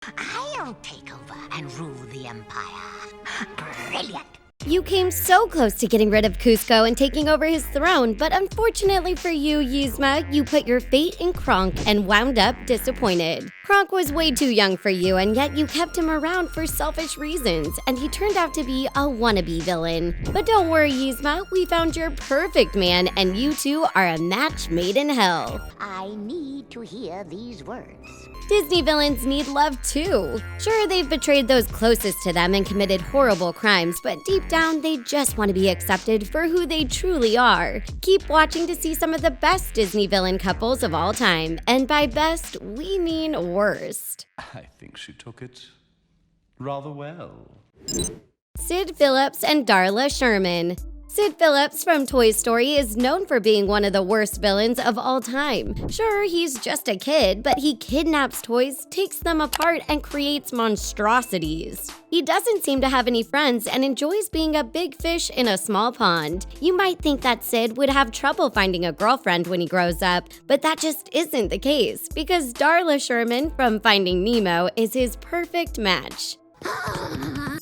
I'll take over and rule the Empire. Brilliant. You came so close to getting rid of Cusco and taking over his throne, but unfortunately for you, Yzma, you put your fate in Kronk and wound up disappointed. Kronk was way too young for you, and yet you kept him around for selfish reasons, and he turned out to be a wannabe villain. But don't worry, Yzma, we found your perfect man, and you two are a match made in hell. I need to hear these words. Disney villains need love too. Sure, they've betrayed those closest to them and committed horrible crimes, but deep down, they just want to be accepted for who they truly are. Keep watching to see some of the best Disney villain couples of all time, and by best, we mean worst. I think she took it rather well. Sid Phillips and Darla Sherman. Sid Phillips from Toy Story is known for being one of the worst villains of all time. Sure, he's just a kid, but he kidnaps toys, takes them apart, and creates monstrosities. He doesn't seem to have any friends and enjoys being a big fish in a small pond. You might think that Sid would have trouble finding a girlfriend when he grows up, but that just isn't the case, because Darla Sherman from Finding Nemo is his perfect match.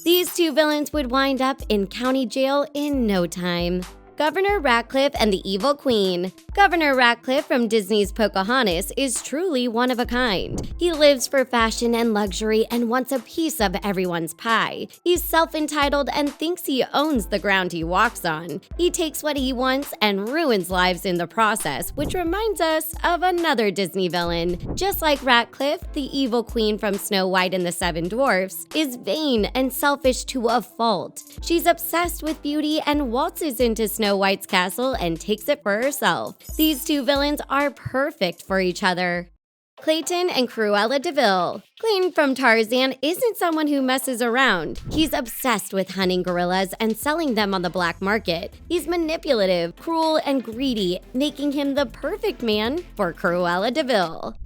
These two villains would wind up in county jail in no time. Governor Ratcliffe and the Evil Queen. Governor Ratcliffe from Disney's Pocahontas is truly one of a kind. He lives for fashion and luxury and wants a piece of everyone's pie. He's self-entitled and thinks he owns the ground he walks on. He takes what he wants and ruins lives in the process, which reminds us of another Disney villain. Just like Ratcliffe, the Evil Queen from Snow White and the Seven Dwarfs is vain and selfish to a fault. She's obsessed with beauty and waltzes into Snow White's castle and takes it for herself. These two villains are perfect for each other. Clayton and Cruella de Vil. Clayton from Tarzan isn't someone who messes around. He's obsessed with hunting gorillas and selling them on the black market. He's manipulative, cruel, and greedy, making him the perfect man for Cruella de Vil.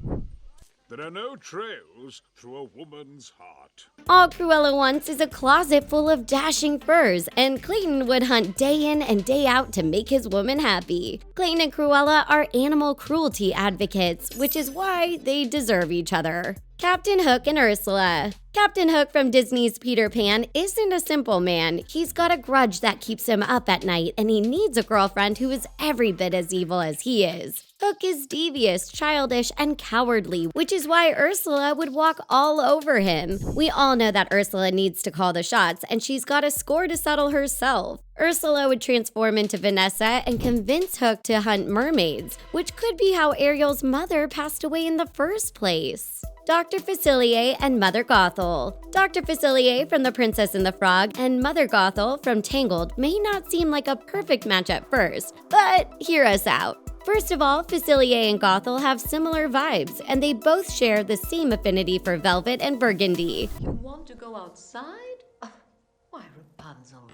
There are no trails through a woman's heart. All Cruella wants is a closet full of dashing furs, and Clayton would hunt day in and day out to make his woman happy. Clayton and Cruella are animal cruelty advocates, which is why they deserve each other. Captain Hook and Ursula. Captain Hook from Disney's Peter Pan isn't a simple man. He's got a grudge that keeps him up at night, and he needs a girlfriend who is every bit as evil as he is. Hook is devious, childish, and cowardly, which is why Ursula would walk all over him. We all know that Ursula needs to call the shots, and she's got a score to settle herself. Ursula would transform into Vanessa and convince Hook to hunt mermaids, which could be how Ariel's mother passed away in the first place. Dr. Facili and Mother Gothel. Dr. Facili from The Princess and the Frog and Mother Gothel from Tangled may not seem like a perfect match at first, but hear us out. First of all, Facili and Gothel have similar vibes, and they both share the same affinity for velvet and burgundy. You want to go outside? Why, Rapunzel?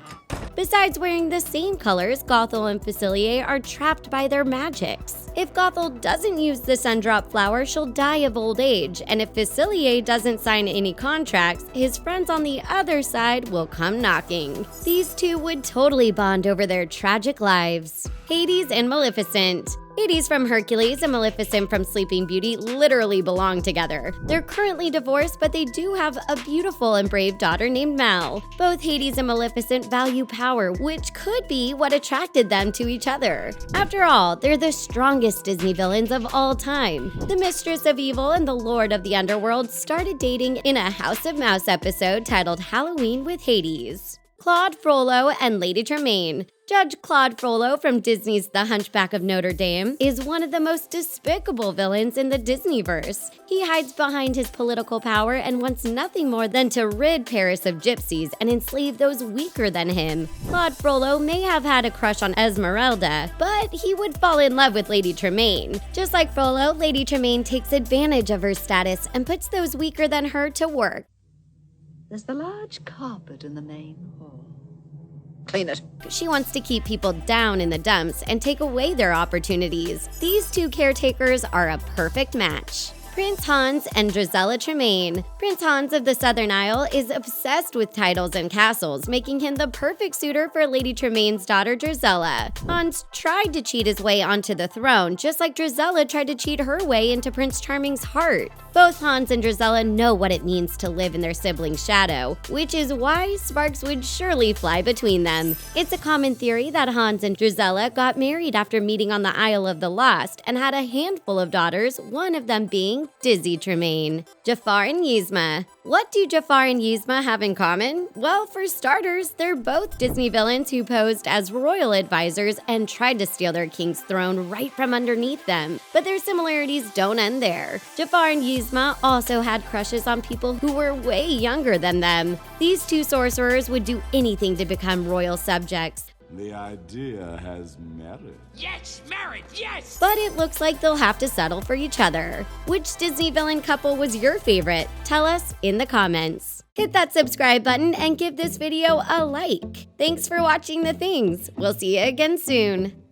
Besides wearing the same colors, Gothel and Facili are trapped by their magics. If Gothel doesn't use the sundrop flower, she'll die of old age, and if Facili doesn't sign any contracts, his friends on the other side will come knocking. These two would totally bond over their tragic lives. Hades and Maleficent. Hades from Hercules and Maleficent from Sleeping Beauty literally belong together. They're currently divorced, but they do have a beautiful and brave daughter named Mal. Both Hades and Maleficent value power, which could be what attracted them to each other. After all, they're the strongest Disney villains of all time. The Mistress of Evil and the Lord of the Underworld started dating in a House of Mouse episode titled Halloween with Hades. Claude, Frollo, and Lady Tremaine. Judge Claude Frollo from Disney's The Hunchback of Notre Dame is one of the most despicable villains in the Disneyverse. He hides behind his political power and wants nothing more than to rid Paris of gypsies and enslave those weaker than him. Claude Frollo may have had a crush on Esmeralda, but he would fall in love with Lady Tremaine. Just like Frollo, Lady Tremaine takes advantage of her status and puts those weaker than her to work. There's the large carpet in the main hall. Clean it. She wants to keep people down in the dumps and take away their opportunities. These two caretakers are a perfect match. Prince Hans and Drizella Tremaine. Prince Hans of the Southern Isle is obsessed with titles and castles, making him the perfect suitor for Lady Tremaine's daughter Drizella. Hans tried to cheat his way onto the throne, just like Drizella tried to cheat her way into Prince Charming's heart. Both Hans and Drizella know what it means to live in their sibling's shadow, which is why sparks would surely fly between them. It's a common theory that Hans and Drizella got married after meeting on the Isle of the Lost and had a handful of daughters, one of them being Dizzy Tremaine. Jafar and Yzma. What do Jafar and Yzma have in common? Well, for starters, they're both Disney villains who posed as royal advisors and tried to steal their king's throne right from underneath them. But their similarities don't end there. Jafar and Yzma also had crushes on people who were way younger than them. These two sorcerers would do anything to become royal subjects. The idea has merit. Yes, merit, yes! But it looks like they'll have to settle for each other. Which Disney villain couple was your favorite? Tell us in the comments. Hit that subscribe button and give this video a like. Thanks for watching The Things. We'll see you again soon.